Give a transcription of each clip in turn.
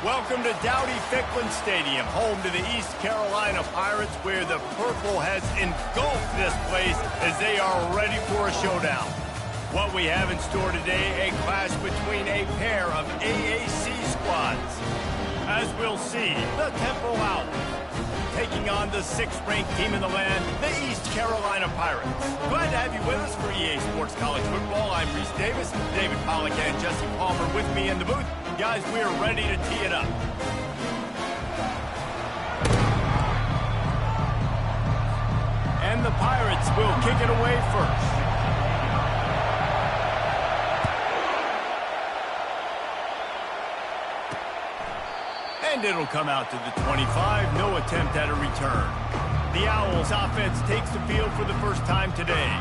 Welcome to Dowdy-Ficklen Stadium, home to the East Carolina Pirates, where the purple has engulfed this place as they are ready for a showdown. What we have in store today, a clash between a pair of AAC squads. As we'll see, the Temple Owls taking on the 6th-ranked team in the land, the East Carolina Pirates. Glad to have you with us for EA Sports College Football. I'm Reese Davis, David Pollack and Jesse Palmer with me in the booth. Guys, we are ready to tee it up. And the Pirates will kick it away first. And it'll come out to the 25. No attempt at a return. The Owls offense takes the field for the first time today.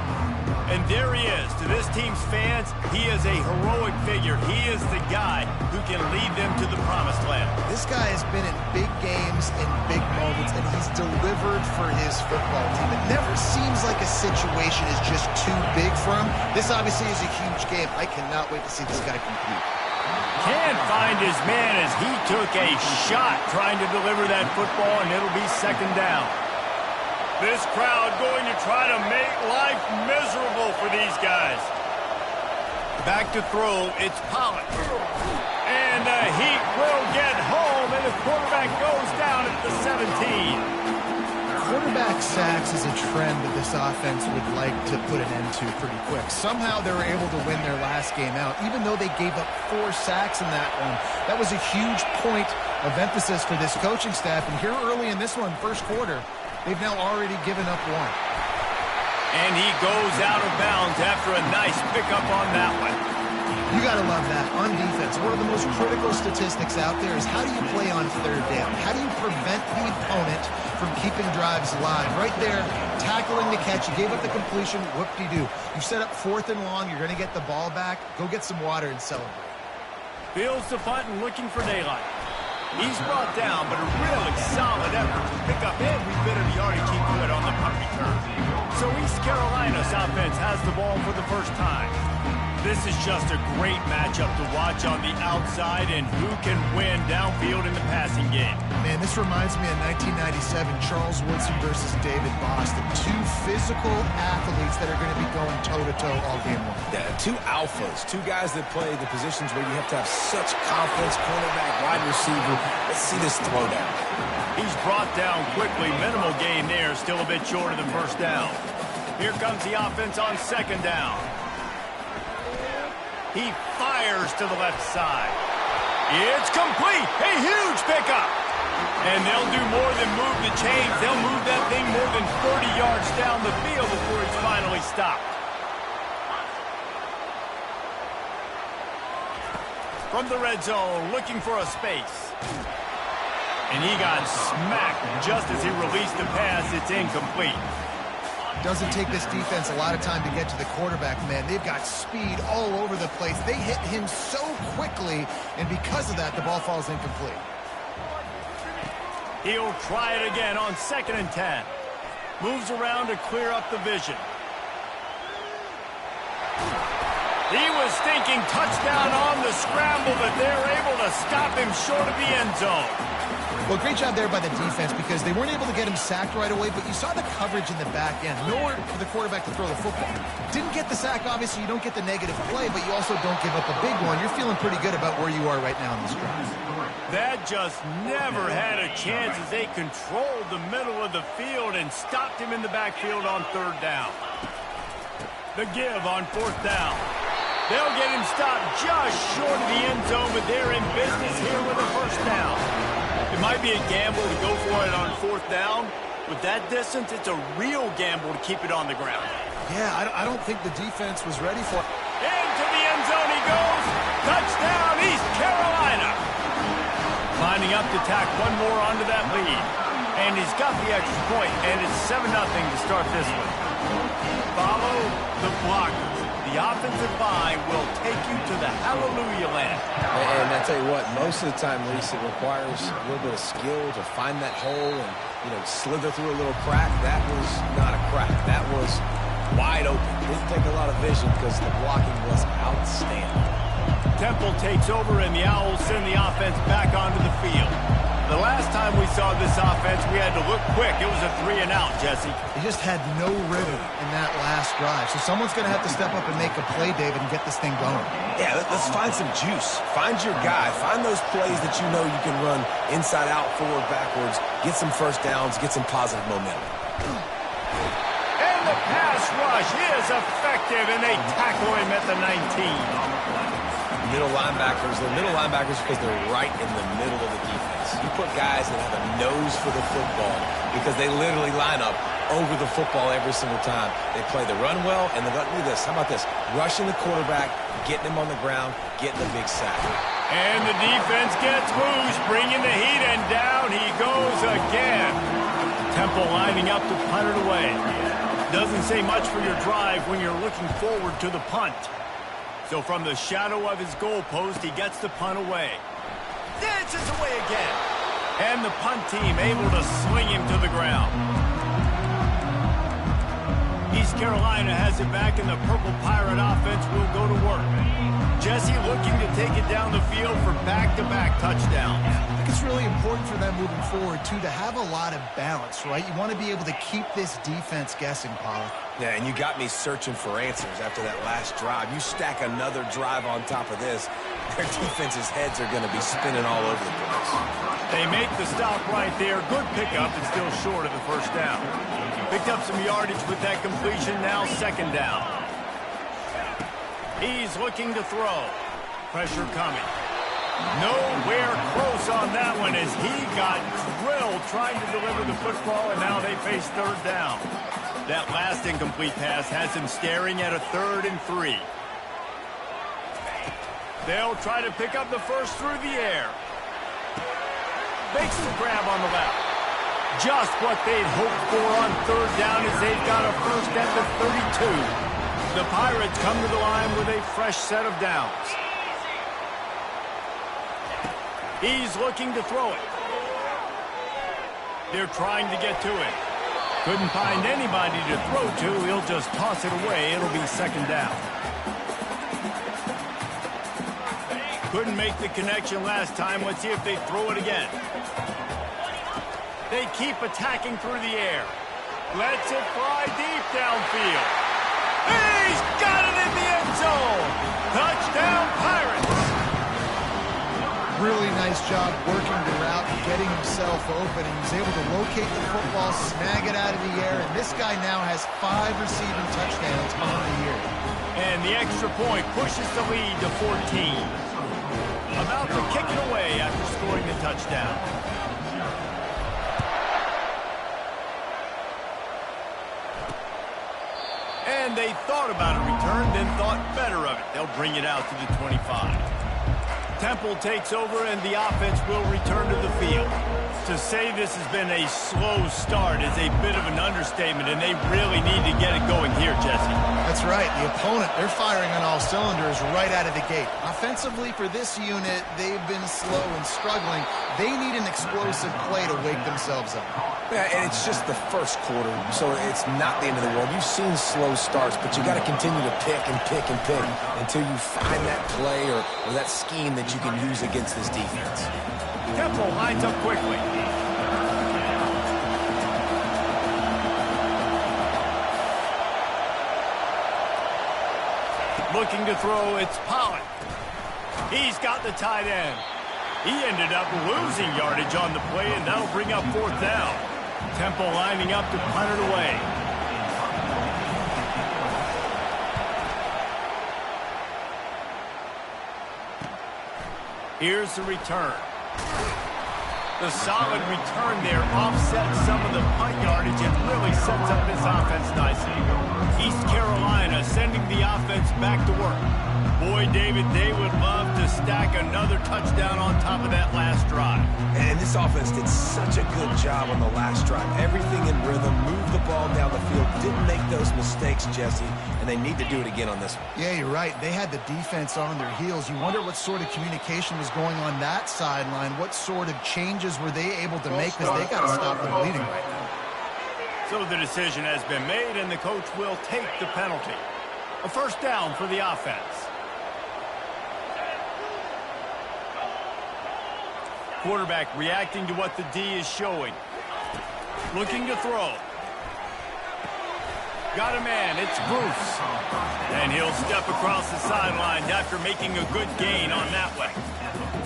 And there he is. To this team's fans, he is a heroic figure. He is the guy who can lead them to the promised land. This guy has been in big games and big moments, and he's delivered for his football team. It never seems like a situation is just too big for him. This obviously is a huge game. I cannot wait to see this guy compete. Can't find his man as he took a shot trying to deliver that football, and it'll be second down. This crowd going to try to make life miserable for these guys. Back to throw, it's Pollack. And the Heat will get home, and the quarterback goes down at the 17. Quarterback sacks is a trend that this offense would like to put an end to pretty quick. Somehow they were able to win their last game out, even though they gave up 4 sacks in that one. That was a huge point of emphasis for this coaching staff. And here early in this one, first quarter, they've now already given up 1. And he goes out of bounds after a nice pickup on that one. You got to love that. On defense, one of the most critical statistics out there is how do you play on third down? How do you prevent the opponent from keeping drives alive? Right there, tackling the catch. You gave up the completion. Whoop-de-doo. You set up 4th and long. You're going to get the ball back. Go get some water and celebrate. Fields the punt and looking for daylight. He's brought down, but a really solid effort to pick up every bit of yardage he could on the punt return. So East Carolina's offense has the ball for the first time. This is just a great matchup to watch on the outside, and who can win downfield in the passing game. Man, this reminds me of 1997, Charles Woodson versus David Boston. 2 physical athletes that are going to be going toe-to-toe all game long. Yeah, 2 alphas, 2 guys that play the positions where you have to have such confidence, cornerback, wide receiver. Let's see this throwdown. He's brought down quickly. Minimal gain there, still a bit short of the first down. Here comes the offense on second down. He fires to the left side. It's complete. A huge pickup. And they'll do more than move the chains. They'll move that thing more than 30 yards down the field before he's finally stopped. From the red zone, looking for a space. And he got smacked just as he released the pass. It's incomplete. Doesn't take this defense a lot of time to get to the quarterback, man. They've got speed all over the place. They hit him so quickly, and because of that, the ball falls incomplete. He'll try it again on 2nd and 10. Moves around to clear up the vision. He was thinking touchdown on the scramble, but they're able to stop him short of the end zone. Well, great job there by the defense because they weren't able to get him sacked right away, but you saw the coverage in the back end. Nowhere for the quarterback to throw the football. Didn't get the sack, obviously. You don't get the negative play, but you also don't give up a big one. You're feeling pretty good about where you are right now in this drive. That just never had a chance as they controlled the middle of the field and stopped him in the backfield on 3rd down. The give on 4th down. They'll get him stopped just short of the end zone, but they're in business here with a first down. It might be a gamble to go for it on 4th down. With that distance, it's a real gamble to keep it on the ground. Yeah, I don't think the defense was ready for it. Into the end zone he goes. Touchdown, East Carolina. Lining up to tack one more onto that lead. And he's got the extra point, and it's 7-0 to start this one. Follow the blockers. The offensive line will take you to the hallelujah land. And I tell you what, most of the time, Reese, it requires a little bit of skill to find that hole and, slither through a little crack. That was not a crack. That was wide open. Didn't take a lot of vision because the blocking was outstanding. Temple takes over, and the Owls send the offense back onto the field. The last time we saw this offense, we had to look quick. It was a 3-and-out, Jesse. They just had no rhythm in that last drive. So someone's going to have to step up and make a play, David, and get this thing going. Yeah, let's find some juice. Find your guy. Find those plays that you know you can run inside out, forward, backwards. Get some first downs. Get some positive momentum. And the pass rush is effective, and they tackle him at the 19. Middle linebackers, they're middle linebackers because they're right in the middle of the defense. You put guys that have a nose for the football because they literally line up over the football every single time. They play the run well, and look at this. How about this? Rushing the quarterback, getting him on the ground, getting a big sack. And the defense gets loose, bringing the heat, and down he goes again. Temple lining up to punt it away. Doesn't say much for your drive when you're looking forward to the punt. So from the shadow of his goalpost, he gets the punt away. Dances away again. And the punt team able to sling him to the ground. East Carolina has it back, and the Purple Pirate offense will go to work. Jesse looking to take it down the field for back-to-back touchdowns. I think it's really important for them moving forward, too, to have a lot of balance, right? You want to be able to keep this defense guessing, Pollard. Yeah, and you got me searching for answers after that last drive. You stack another drive on top of this, their defense's heads are going to be spinning all over the place. They make the stop right there. Good pickup, and still short of the first down. Picked up some yardage with that completion, now second down. He's looking to throw. Pressure coming. Nowhere close on that one as he got drilled trying to deliver the football, and now they face third down. That last incomplete pass has him staring at a 3rd and 3. They'll try to pick up the first through the air. Makes the grab on the left. Just what they'd hoped for on third down as they've got a first at the 32. The Pirates come to the line with a fresh set of downs. He's looking to throw it. They're trying to get to it. Couldn't find anybody to throw to. He'll just toss it away. It'll be second down. Couldn't make the connection last time. Let's see if they throw it again. They keep attacking through the air. Lets it fly deep downfield. He's got it in the end zone. Touchdown, Pirates. Really nice job working the route and getting himself open. And he's able to locate the football, snag it out of the air, and this guy now has 5 receiving touchdowns on the year. And the extra point pushes the lead to 14. About to kick it away after scoring the touchdown. And they thought about a return, then thought better of it. They'll bring it out to the 25. Temple takes over, and the offense will return to the field. To say this has been a slow start is a bit of an understatement, and they really need to get it going here, Jesse. That's right. The opponent, they're firing on all cylinders right out of the gate. Offensively, for this unit, they've been slow and struggling. They need an explosive play to wake themselves up. Yeah, and it's just the first quarter, so it's not the end of the world. You've seen slow starts, but you got to continue to pick and pick and pick until you find that play or that scheme that you can use against this defense. Temple lines up quickly. Looking to throw, it's Pollard. He's got the tight end. He ended up losing yardage on the play, and that'll bring up fourth down. Temple lining up to punt it away. Here's the return. The solid return there offsets some of the punt yardage and really sets up this offense nicely. East Carolina sending the offense back to work. Boy, David, they would love to stack another touchdown on top of that last drive. And this offense did such a good job on the last drive. Everything in rhythm, moved the ball down the field, didn't make those mistakes, Jesse, and they need to do it again on this one. Yeah, you're right. They had the defense on their heels. You wonder what sort of communication was going on that sideline. What sort of changes were they able to make, because they got to stop them bleeding right now. So the decision has been made, and the coach will take the penalty. A first down for the offense. Quarterback reacting to what the D is showing. Looking to throw. Got a man, it's Bruce. And he'll step across the sidelines after making a good gain on that one.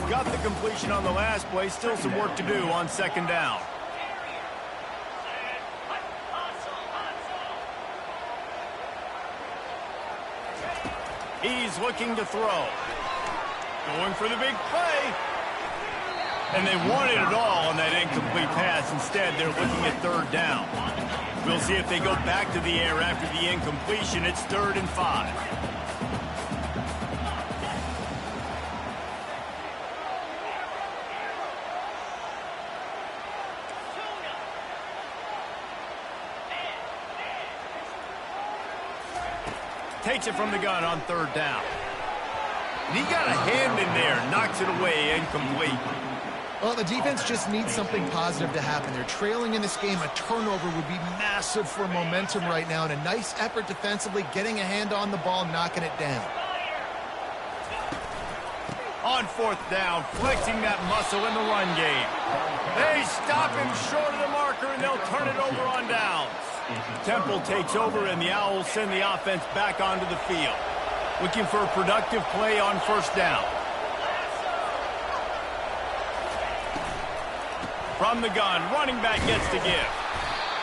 Got the completion on the last play, still some work to do on second down. He's looking to throw. Going for the big play. And they wanted it all on that incomplete pass. Instead, they're looking at third down. We'll see if they go back to the air after the incompletion. It's 3rd and 5. Takes it from the gun on 3rd down. And he got a hand in there, knocks it away, incomplete. Well, the defense just needs something positive to happen. They're trailing in this game. A turnover would be massive for momentum right now, and a nice effort defensively, getting a hand on the ball, knocking it down. On 4th down, flexing that muscle in the run game. They stop him short of the marker, and they'll turn it over on downs. Temple takes over, and the Owls send the offense back onto the field. Looking for a productive play on 1st down. From the gun, running back gets to give.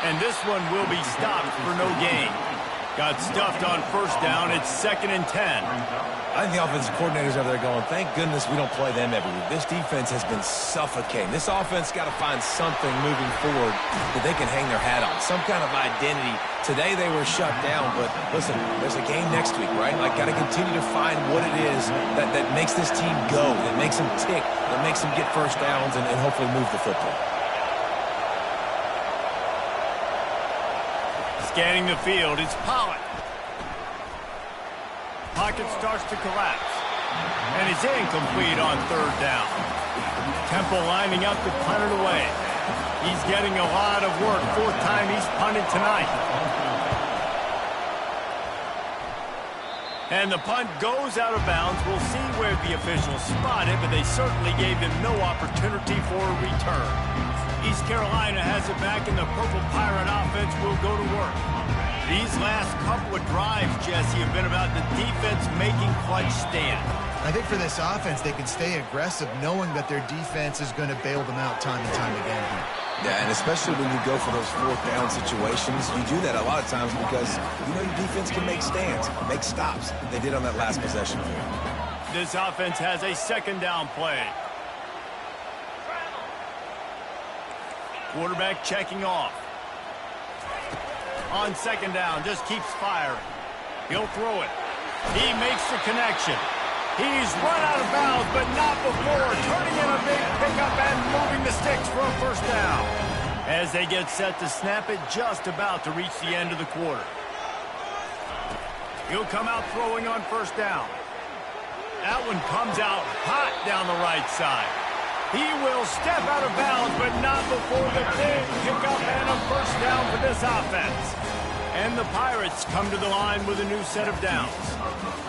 And this one will be stopped for no gain. Got stuffed on 1st down. It's 2nd and 10. I think the offensive coordinators over there going, thank goodness we don't play them every week. This defense has been suffocating. This offense got to find something moving forward that they can hang their hat on, some kind of identity. Today they were shut down, but listen, there's a game next week, right? Like, got to continue to find what it is that makes this team go, that makes them tick, that makes them get 1st downs and hopefully move the football. Scanning the field, it's Pollock. Pocket starts to collapse. And it's incomplete on 3rd down. Temple lining up to punt it away. He's getting a lot of work. 4th time he's punted tonight. And the punt goes out of bounds. We'll see where the officials spot it, but they certainly gave him no opportunity for a return. East Carolina has it back, and the Purple Pirate offense will go to work. These last couple of drives, Jesse, have been about the defense making clutch stand. I think for this offense, they can stay aggressive knowing that their defense is going to bail them out time and time again here. Yeah, and especially when you go for those 4th down situations, you do that a lot of times because you know your defense can make stands, make stops. They did on that last possession. This offense has a 2nd down play. Quarterback checking off. On 2nd down, just keeps firing. He'll throw it. He makes the connection. He's run out of bounds, but not before turning in a big pickup and moving the sticks for a 1st down. As they get set to snap it, just about to reach the end of the quarter. He'll come out throwing on 1st down. That one comes out hot down the right side. He will step out of bounds, but not before the big pickup and a 1st down for this offense. And the Pirates come to the line with a new set of downs.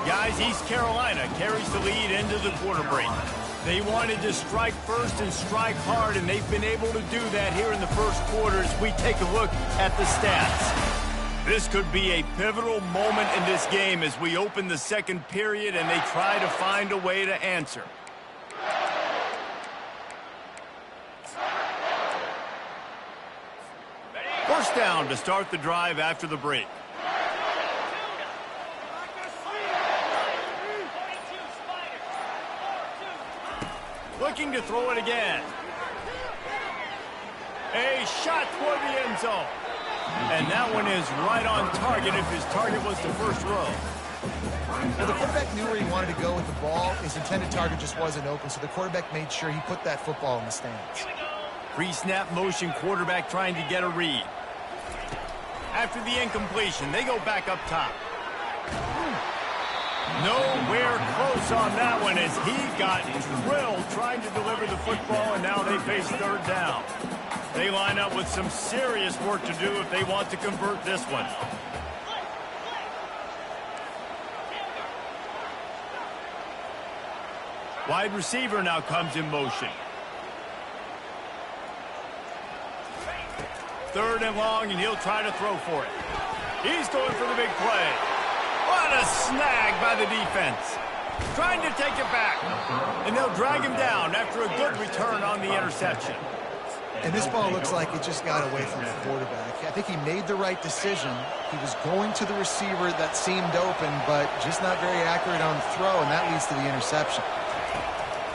Guys, East Carolina carries the lead into the quarter break. They wanted to strike first and strike hard, and they've been able to do that here in the 1st quarter as we take a look at the stats. This could be a pivotal moment in this game as we open the 2nd period and they try to find a way to answer. First down to start the drive after the break. Looking to throw it again. A shot toward the end zone. And that one is right on target if his target was the 1st row. Well, the quarterback knew where he wanted to go with the ball. His intended target just wasn't open, so the quarterback made sure he put that football in the stands. Pre-snap motion, quarterback trying to get a read. After the incompletion, they go back up top. Nowhere close on that one as he got drilled trying to deliver the football, and now they face 3rd down. They line up with some serious work to do if they want to convert this one. Wide receiver now comes in motion. 3rd and long, and he'll try to throw for it. He's going for the big play. What a snag by the defense. Trying to take it back. And they'll drag him down after a good return on the interception. And this ball looks like it just got away from the quarterback. I think he made the right decision. He was going to the receiver that seemed open, but just not very accurate on the throw, and that leads to the interception.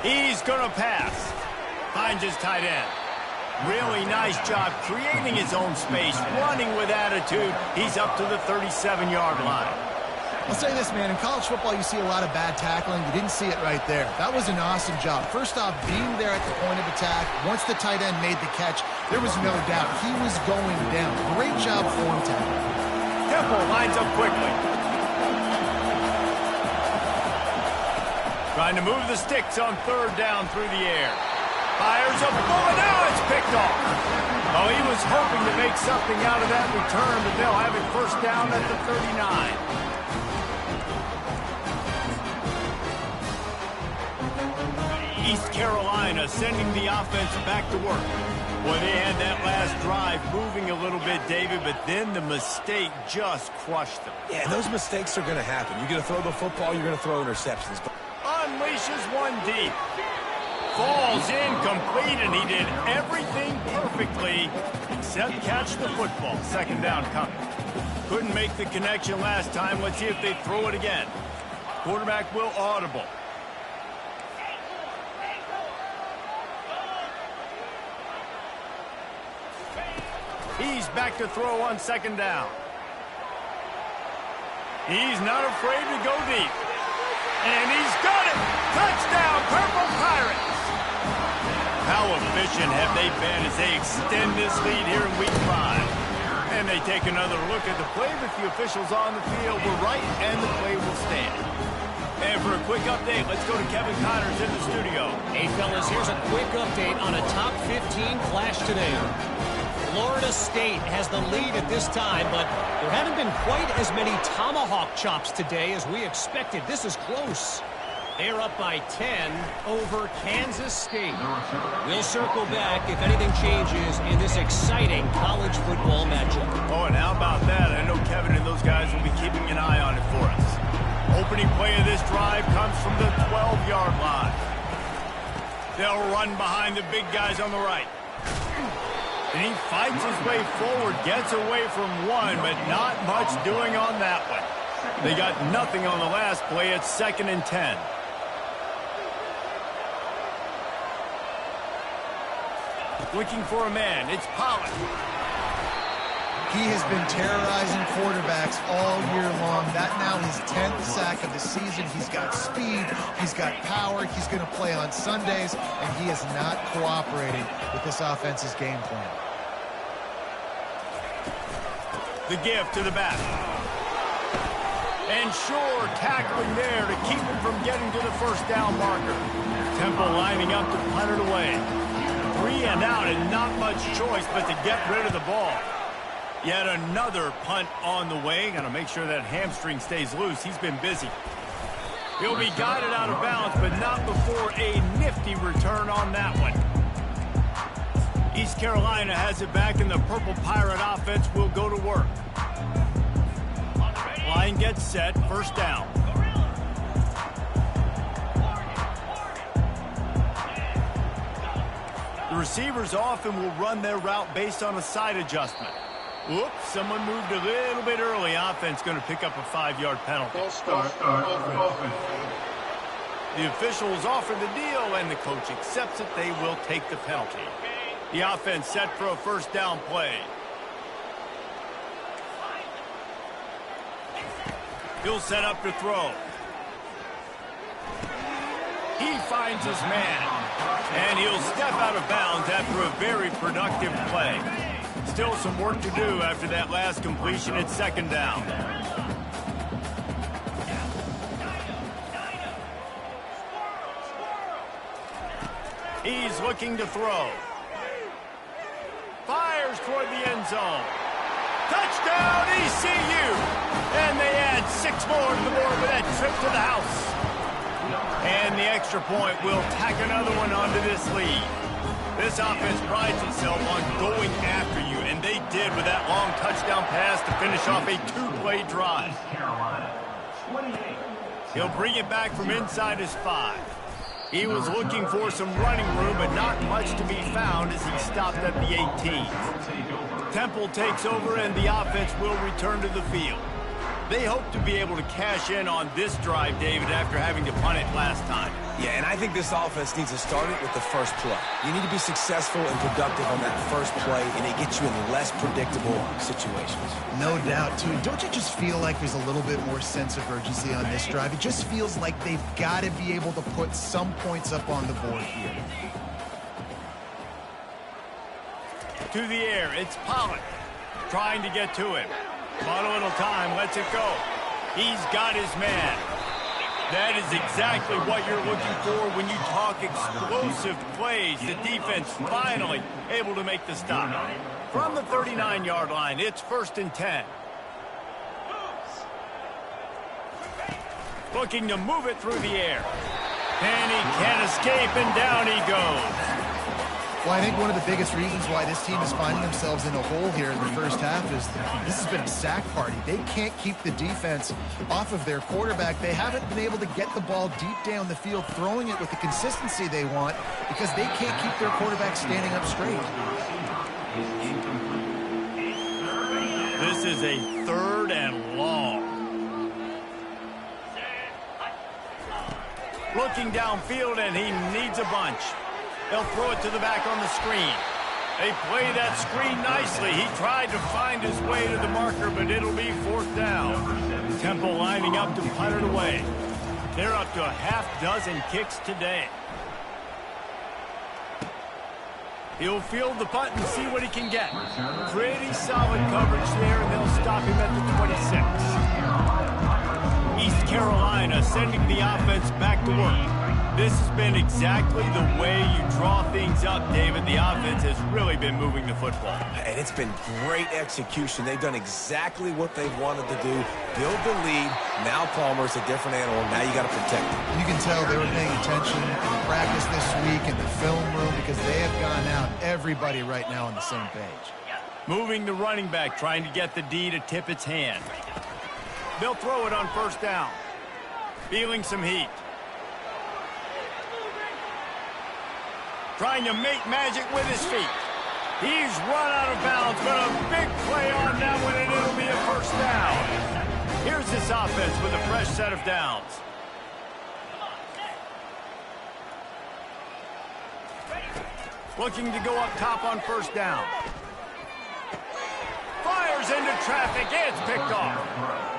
He's going to pass. Finds his tight end. Really nice job creating his own space, running with attitude. He's up to the 37-yard line. I'll say this, man. In college football, you see a lot of bad tackling. You didn't see it right there. That was an awesome job. First off, being there at the point of attack. Once the tight end made the catch, there was no doubt he was going down. Great job form tackling. Temple lines up quickly. Trying to move the sticks on 3rd down through the air. Fires a bullet. Now it's picked off. Oh, he was hoping to make something out of that return, but they'll have it 1st down at the 39. East Carolina sending the offense back to work. Boy, they had that last drive moving a little bit, David, but then the mistake just crushed them. Yeah, and those mistakes are going to happen. You're going to throw the football, you're going to throw interceptions. Unleashes one deep. Falls incomplete, and he did everything perfectly except catch the football. 2nd down coming. Couldn't make the connection last time. Let's see if they throw it again. Quarterback will audible. He's back to throw on 2nd down. He's not afraid to go deep. And he's got it! Touchdown, Purple Pirates! How efficient have they been as they extend this lead here in Week 5? And they take another look at the play, but the officials on the field were right, and the play will stand. And for a quick update, let's go to Kevin Connors in the studio. Hey, fellas, here's a quick update on a top 15 clash today. Florida State has the lead at this time, but there haven't been quite as many tomahawk chops today as we expected. This is close. They're up by 10 over Kansas State. We'll circle back if anything changes in this exciting college football matchup. Oh, and how about that? I know Kevin and those guys will be keeping an eye on it for us. Opening play of this drive comes from the 12-yard line. They'll run behind the big guys on the right. And he fights his way forward, gets away from one, but not much doing on that one. They got nothing on the last play. It's 2nd and 10. Looking for a man. It's Pollard. He has been terrorizing quarterbacks all year long. That now his 10th sack of the season. He's got speed. He's got power. He's going to play on Sundays, and he is not cooperating with this offense's game plan. The give to the back. And sure, tackling there to keep him from getting to the 1st down marker. Temple lining up to punt it away. 3 and out, and not much choice but to get rid of the ball. Yet another punt on the way. Got to make sure that hamstring stays loose. He's been busy. He'll be guided out of bounds, but not before a nifty return on that one. East Carolina has it back, and the Purple Pirate offense will go to work. Line gets set, 1st down. The receivers often will run their route based on a side adjustment. Whoops, someone moved a little bit early. Offense going to pick up a 5-yard penalty. The officials offer the deal, and the coach accepts it. They will take the penalty. The offense set for a 1st down play. He'll set up to throw. He finds his man. And he'll step out of bounds after a very productive play. Still some work to do after that last completion at 2nd down. He's looking to throw. Fires toward the end zone. Touchdown, ECU! And they add 6 more to the board with that trip to the house. And the extra point will tack another one onto this lead. This offense prides itself on going after you, and they did with that long touchdown pass to finish off a two-play drive. He'll bring it back from inside his 5. He was looking for some running room, but not much to be found as he stopped at the 18. Temple takes over, and the offense will return to the field. They hope to be able to cash in on this drive, David, after having to punt it last time. Yeah, and I think this offense needs to start it with the first play. You need to be successful and productive on that first play, and it gets you in less predictable situations. No doubt, too. Don't you just feel like there's a little bit more sense of urgency on this drive? It just feels like they've got to be able to put some points up on the board here. To the air, it's Pollard trying to get to him. But a little time, lets it go. He's got his man. That is exactly what you're looking for when you talk explosive plays. The defense finally able to make the stop. From the 39-yard line, it's 1st and 10. Looking to move it through the air. And he can't escape, and down he goes. Well, I think one of the biggest reasons why this team is finding themselves in a hole here in the first half is this has been a sack party. They can't keep the defense off of their quarterback. They haven't been able to get the ball deep down the field, throwing it with the consistency they want because they can't keep their quarterback standing up straight. This is a 3rd and long. Looking downfield, and he needs a bunch. They'll throw it to the back on the screen. They play that screen nicely. He tried to find his way to the marker, but it'll be 4th down. Temple lining up to punt it away. They're up to a half-dozen kicks today. He'll field the punt and see what he can get. Pretty solid coverage there, and they'll stop him at the 26. East Carolina sending the offense back to work. This has been exactly the way you draw things up, David. The offense has really been moving the football. And it's been great execution. They've done exactly what they've wanted to do. Build the lead. Now Palmer's a different animal. Now you got to protect him. You can tell they were paying attention in practice this week in the film room because they have gone out. Everybody right now on the same page. Moving the running back, trying to get the D to tip its hand. They'll throw it on 1st down. Feeling some heat. Trying to make magic with his feet. He's run out of bounds, but a big play on that one, and it'll be a 1st down. Here's this offense with a fresh set of downs. Looking to go up top on 1st down. Fires into traffic. It's picked off.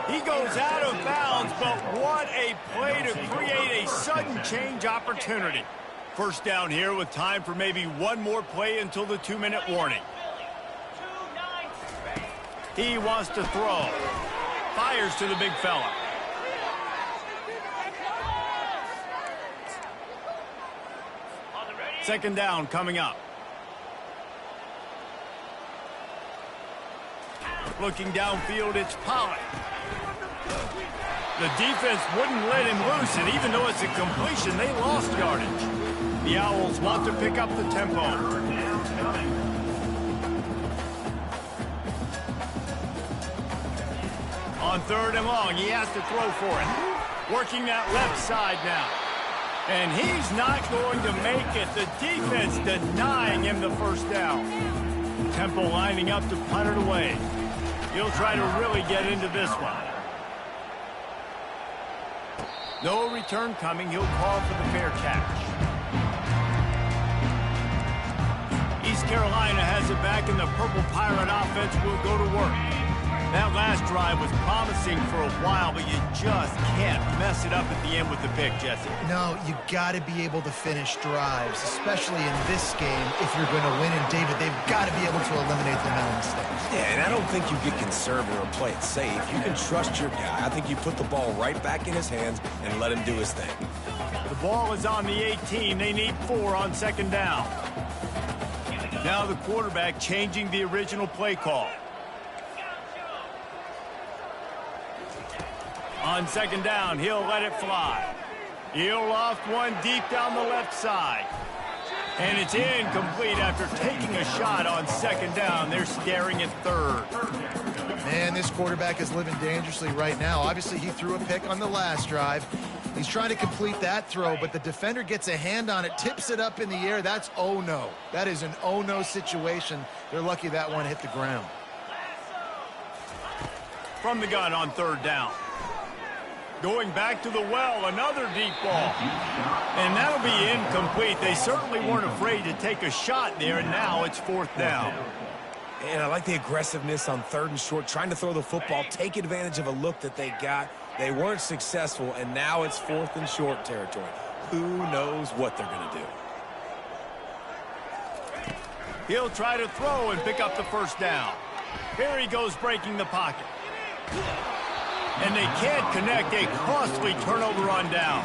He goes out of bounds, but what a play to create a sudden change opportunity. 1st down here with time for maybe one more play until the 2-minute warning. He wants to throw. Fires to the big fella. Second down coming up. Looking downfield, it's Pollard. The defense wouldn't let him loose, and even though it's a completion, they lost yardage. The Owls want to pick up the tempo. On 3rd and long, he has to throw for it. Working that left side now. And he's not going to make it. The defense denying him the 1st down. Temple lining up to punt it away. He'll try to really get into this one. No return coming. He'll call for the fair catch. East Carolina has it back, and the Purple Pirate offense will go to work. That last drive was promising for a while, but you just can't mess it up at the end with the pick, Jesse. No, you got to be able to finish drives, especially in this game if you're going to win. And, David, they've got to be able to eliminate the mental mistakes. Yeah, and I don't think you get conservative or play it safe. You can trust your guy. I think you put the ball right back in his hands and let him do his thing. The ball is on the 18. They need 4 on 2nd down. Now the quarterback changing the original play call. On 2nd down, he'll let it fly. He'll loft one deep down the left side. And it's incomplete after taking a shot on second down. They're staring at third. Man, this quarterback is living dangerously right now. Obviously, he threw a pick on the last drive. He's trying to complete that throw, but the defender gets a hand on it, tips it up in the air. That's oh no. That is an oh no situation. They're lucky that one hit the ground. From the gun on third down. Going back to the well, another deep ball. And that'll be incomplete. They certainly weren't afraid to take a shot there, and now it's fourth down. And I like the aggressiveness on third and short, trying to throw the football, take advantage of a look that they got. They weren't successful, and now it's fourth and short territory. Who knows what they're going to do? He'll try to throw and pick up the first down. Here he goes breaking the pocket. And they can't connect. A costly turnover on down.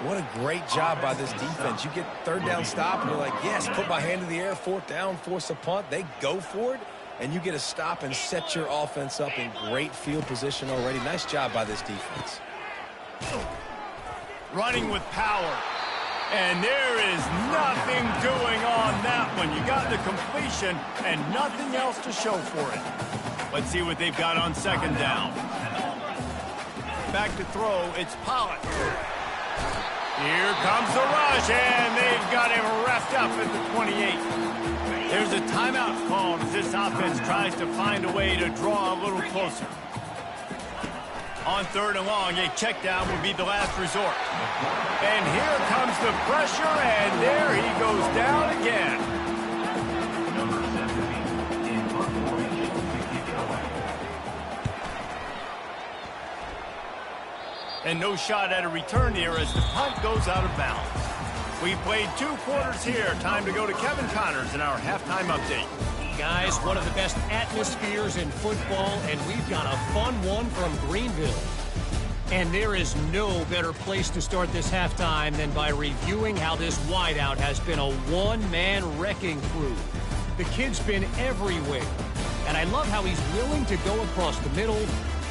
What a great job by this defense. You get third down stop, and you're like, yes, put my hand in the air, fourth down, force a punt. They go for it, and you get a stop and set your offense up in great field position already. Nice job by this defense. Running with power. And there is nothing doing on that one. You got the completion and nothing else to show for it. Let's see what they've got on second down. Back to throw, it's Pollard. Here comes the rush, and they've got him wrapped up at the 28. There's a timeout called as this offense tries to find a way to draw a little closer. On third and long, a check down would be the last resort. And here comes the pressure, and there he goes down again. And no shot at a return here as the punt goes out of bounds. We played 2 quarters here. Time to go to Kevin Connors in our halftime update. Guys, one of the best atmospheres in football, and we've got a fun one from Greenville. And there is no better place to start this halftime than by reviewing how this wideout has been a one-man wrecking crew. The kid's been everywhere, and I love how he's willing to go across the middle,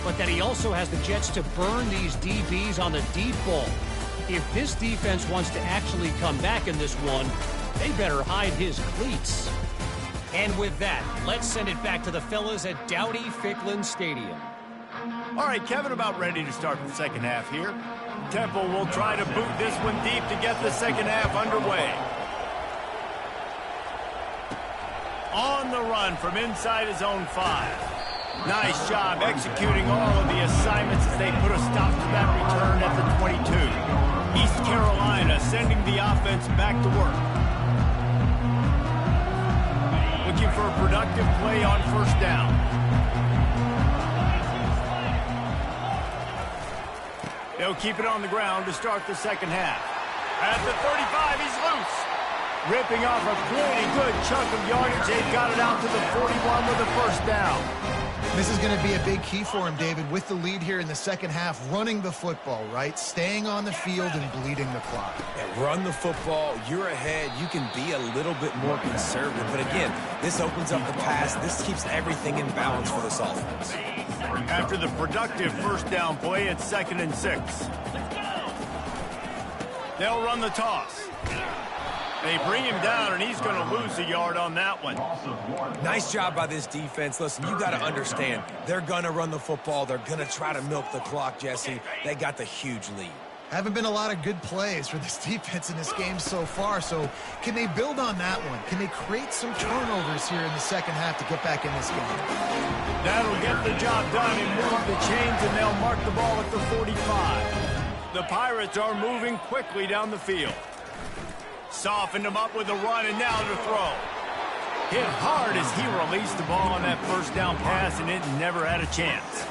but that he also has the jets to burn these DBs on the deep ball. If this defense wants to actually come back in this one, they better hide his cleats. And with that, let's send it back to the fellas at Dowdy-Ficklin Stadium. All right, Kevin, about ready to start the second half here. Temple will try to boot this one deep to get the second half underway. On the run from inside his own 5. Nice job executing all of the assignments as they put a stop to that return at the 22. East Carolina sending the offense back to work. Looking for a productive play on first down. They'll keep it on the ground to start the second half. At the 35, he's loose. Ripping off a pretty good chunk of yardage. They've got it out to the 41 with a first down. This is going to be a big key for him, David, with the lead here in the second half, running the football, right? Staying on the field and bleeding the clock. Yeah, run the football. You're ahead. You can be a little bit more conservative. But again, this opens up the pass. This keeps everything in balance for this offense. After the productive first down play, it's 2nd and 6. They'll run the toss. They bring him down, and he's going to lose a yard on that one. Nice job by this defense. Listen, you got to understand, they're going to run the football. They're going to try to milk the clock, Jesse. They got the huge lead. Haven't been a lot of good plays for this defense in this game so far, so can they build on that one? Can they create some turnovers here in the second half to get back in this game? That'll get the job done and move the chains, and they'll mark the ball at the 45. The Pirates are moving quickly down the field. Softened him up with a run, and now to throw. Hit hard as he released the ball on that first down pass, and it never had a chance.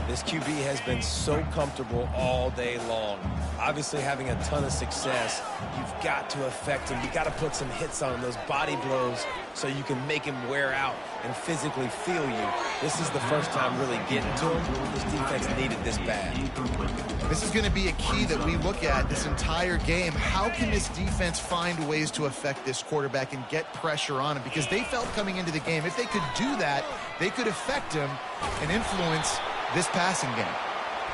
This QB has been so comfortable all day long. Obviously having a ton of success. You've got to affect him. You've got to put some hits on him, those body blows, so you can make him wear out and physically feel you. This is the first time really getting to him. This defense needed this bad. This is going to be a key that we look at this entire game. How can this defense find ways to affect this quarterback and get pressure on him? Because they felt coming into the game, if they could do that, they could affect him and influence this passing game.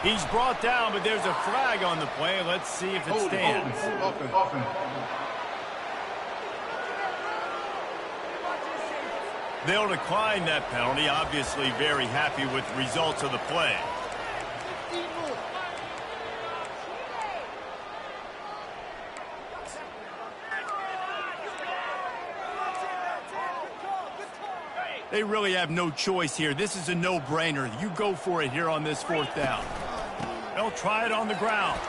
He's brought down, but there's a flag on the play. Let's see if it stands. They'll decline that penalty, obviously very happy with the results of the play. They really have no choice here. This is a no-brainer. You go for it here on this 4th down. They'll try it on the ground.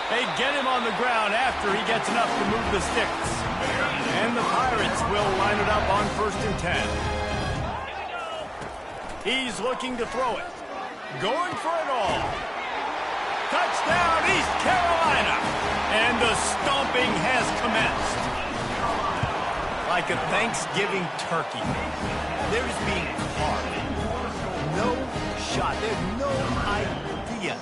They get him on the ground after he gets enough to move the sticks. And the Pirates will line it up on 1st and 10. He's looking to throw it. Going for it all. Touchdown, East Carolina. And the stomping has commenced. Like a Thanksgiving turkey. There's being carved. No shot. They have no idea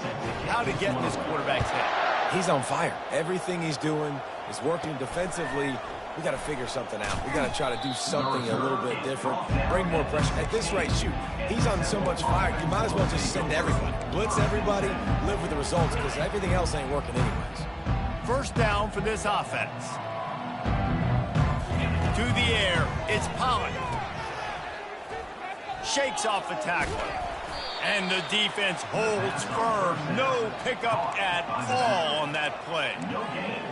how to get in this quarterback's head. He's on fire. Everything he's doing is working defensively. We got to figure something out. We got to try to do something a little bit different. Bring more pressure. At this rate, shoot, he's on so much fire. You might as well just send everybody. Blitz everybody, live with the results, because everything else ain't working anyways. 1st down for this offense. To the air, it's Pollard. Shakes off the tackle. And the defense holds firm. No pickup at all on that play.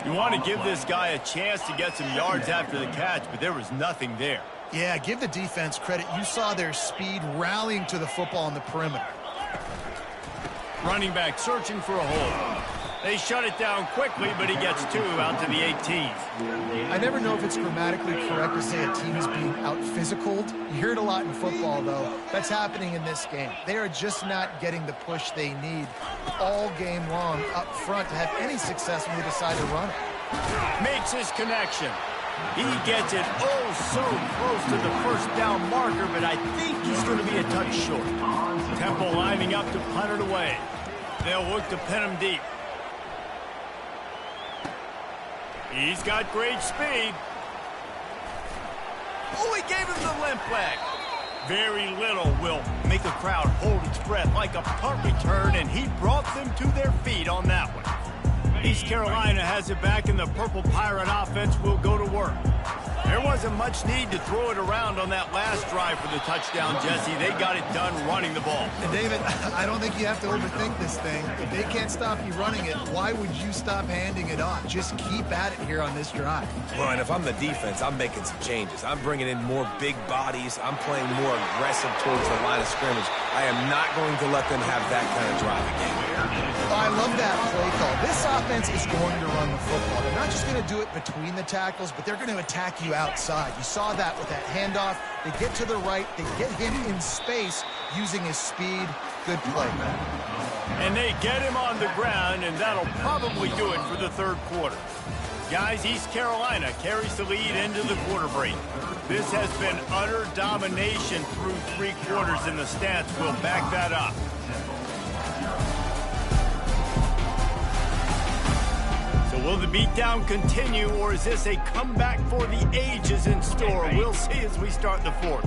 You want to give this guy a chance to get some yards after the catch, but there was nothing there. Yeah, give the defense credit. You saw their speed rallying to the football on the perimeter. Running back searching for a hole. They shut it down quickly, but he gets 2 out to the 18. I never know if it's grammatically correct to say a team is being out-physicaled. You hear it a lot in football, though. That's happening in this game. They are just not getting the push they need all game long up front to have any success when they decide to run it. Makes his connection. He gets it oh so close to the 1st down marker, but I think he's going to be a touch short. Temple lining up to punt it away. They'll look to pin him deep. He's got great speed. Oh, he gave him the limp leg. Very little will make a crowd hold its breath like a punt return, and he brought them to their feet on that one. East Carolina has it back, and the Purple Pirate offense will go to work. There wasn't much need to throw it around on that last drive for the touchdown, Jesse. They got it done running the ball. And David, I don't think you have to overthink this thing. If they can't stop you running it, why would you stop handing it off? Just keep at it here on this drive. Well, and if I'm the defense, I'm making some changes. I'm bringing in more big bodies. I'm playing more aggressive towards the line of scrimmage. I am not going to let them have that kind of drive again. I love that play call. This offense is going to run the football. They're not just going to do it between the tackles, but they're going to attack you outside. You saw that with that handoff. They get to the right. They get him in space using his speed. Good play. And they get him on the ground, and that'll probably do it for the 3rd quarter. Guys, East Carolina carries the lead into the quarter break. This has been utter domination through 3 quarters, and the stats will back that up. So will the beatdown continue, or is this a comeback for the ages in store? We'll see as we start the 4th.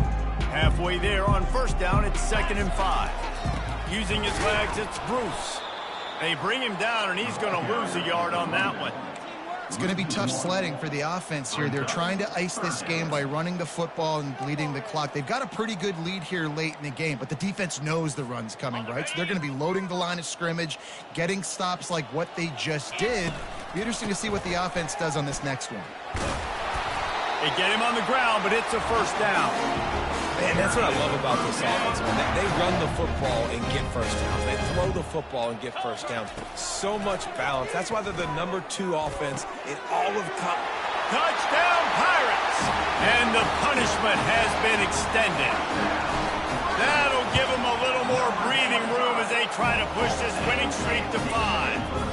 Halfway there on 1st down, it's 2nd and 5. Using his legs, it's Bruce. They bring him down, and he's going to lose a yard on that one. It's going to be tough sledding for the offense here. They're trying to ice this game by running the football and bleeding the clock. They've got a pretty good lead here late in the game, but the defense knows the run's coming, right? So they're going to be loading the line of scrimmage, getting stops like what they just did. Be interesting to see what the offense does on this next one. They get him on the ground, but it's a 1st down. Man, that's what I love about this offense. They run the football and get 1st downs. They throw the football and get 1st downs. So much balance. That's why they're the #2 offense in all of college. Touchdown, Pirates! And the punishment has been extended. That'll give them a little more breathing room as they try to push this winning streak to 5.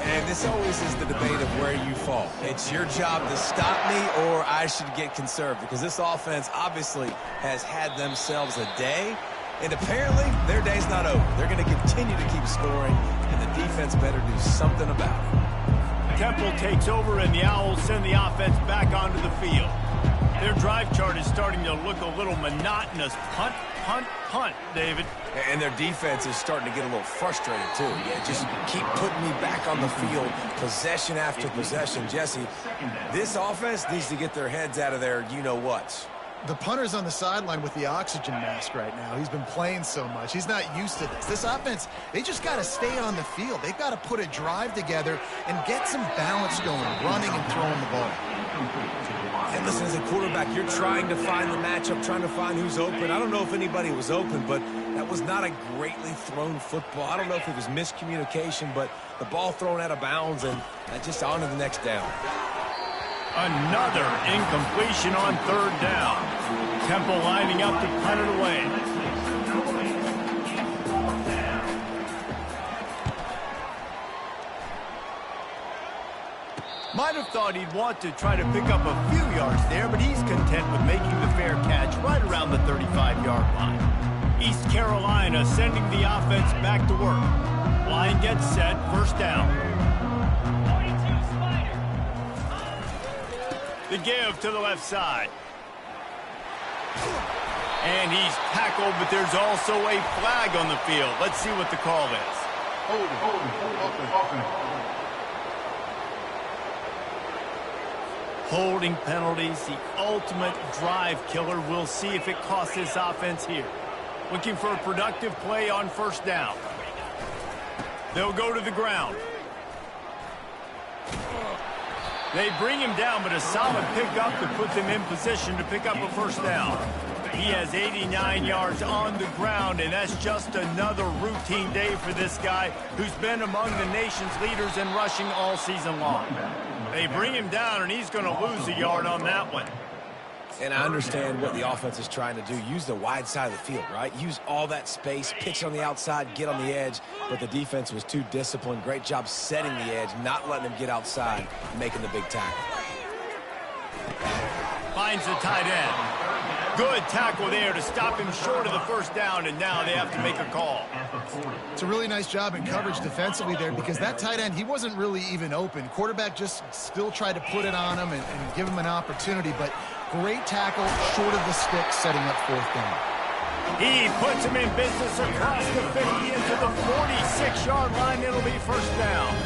And this always is the debate of where you fall. It's your job to stop me, or I should get conserved, because this offense obviously has had themselves a day, and apparently their day's not over. They're going to continue to keep scoring, and the defense better do something about it. Temple takes over, and the Owls send the offense back onto the field. Their drive chart is starting to look a little monotonous. Punt, punt, punt, David. And their defense is starting to get a little frustrated, too. Yeah, just keep putting me back on the field, possession after possession. Jesse, this offense needs to get their heads out of their you-know-whats. The punter's on the sideline with the oxygen mask right now. He's been playing so much. He's not used to this. This offense, they just got to stay on the field. They've got to put a drive together and get some balance going, running and throwing the ball. And listen, as a quarterback, you're trying to find the matchup, trying to find who's open. I don't know if anybody was open, but that was not a greatly thrown football. I don't know if it was miscommunication, but the ball thrown out of bounds, and just on to the next down. Another incompletion on third down. Temple lining up to punt it away. Might have thought he'd want to try to pick up a few yards there, but he's content with making the fair catch right around the 35-yard line. East Carolina sending the offense back to work. Line gets set, first down. The give to the left side. And he's tackled, but there's also a flag on the field. Let's see what the call is. Holding penalties, the ultimate drive killer. We'll see if it costs this offense here. Looking for a productive play on first down. They'll go to the ground. They bring him down, but a solid pickup to put them in position to pick up a first down. He has 89 yards on the ground, and that's just another routine day for this guy who's been among the nation's leaders in rushing all season long. They bring him down, and he's going to lose a yard on that one. And I understand what the offense is trying to do. Use the wide side of the field, right? Use all that space, pitch on the outside, get on the edge. But the defense was too disciplined. Great job setting the edge, not letting them get outside, making the big tackle. Finds the tight end. Good tackle there to stop him short of the first down, and now they have to make a call. It's a really nice job in coverage defensively there because that tight end, he wasn't really even open. Quarterback just still tried to put it on him and give him an opportunity, but great tackle short of the stick setting up fourth down. He puts him in business across the 50 into the 46-yard line. It'll be first down.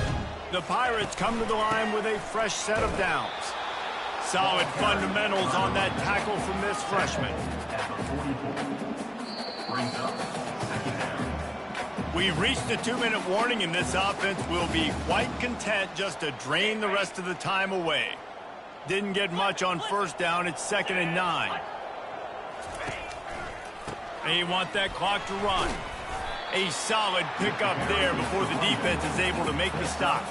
The Pirates come to the line with a fresh set of downs. Solid fundamentals on that tackle from this freshman. We've reached a 2-minute warning, and this offense will be quite content just to drain the rest of the time away. Didn't get much on first down. It's 2nd and 9. They want that clock to run. A solid pickup there before the defense is able to make the stop.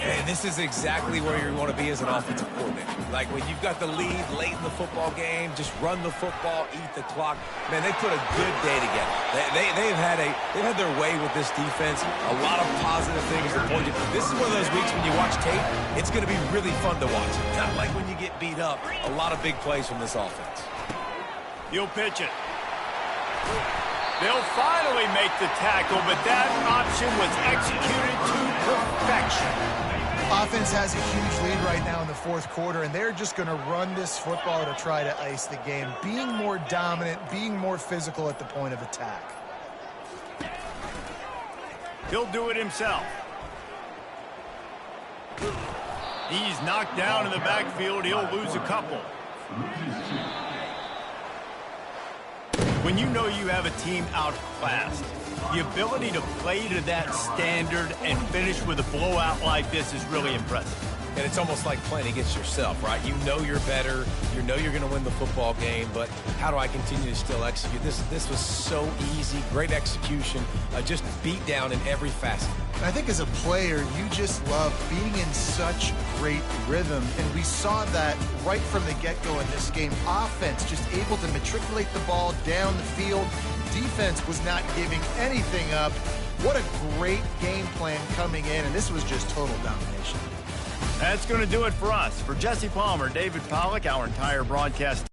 And this is exactly where you want to be as an offensive coordinator. Like when you've got the lead late in the football game, just run the football, eat the clock. Man, they put a good day together. They've had their way with this defense. A lot of positive things to point to. This is one of those weeks when you watch tape, it's going to be really fun to watch. Not like when you get beat up. A lot of big plays from this offense. He'll pitch it. They'll finally make the tackle, but that option was executed to perfection. Offense has a huge lead right now in the fourth quarter, and they're just going to run this football to try to ice the game, being more dominant, being more physical at the point of attack. He'll do it himself. He's knocked down in the backfield. He'll lose a couple. When you know you have a team outclassed, the ability to play to that standard and finish with a blowout like this is really impressive. And it's almost like playing against yourself, right? You know you're better. You know you're going to win the football game, but how do I continue to still execute? This was so easy. Great execution. Just beat down in every facet. I think as a player, you just love being in such great rhythm, and we saw that right from the get-go in this game. Offense just able to matriculate the ball down the field. Defense was not giving anything up. What a great game plan coming in, and this was just total domination. That's going to do it for us. For Jesse Palmer, David Pollack, our entire broadcast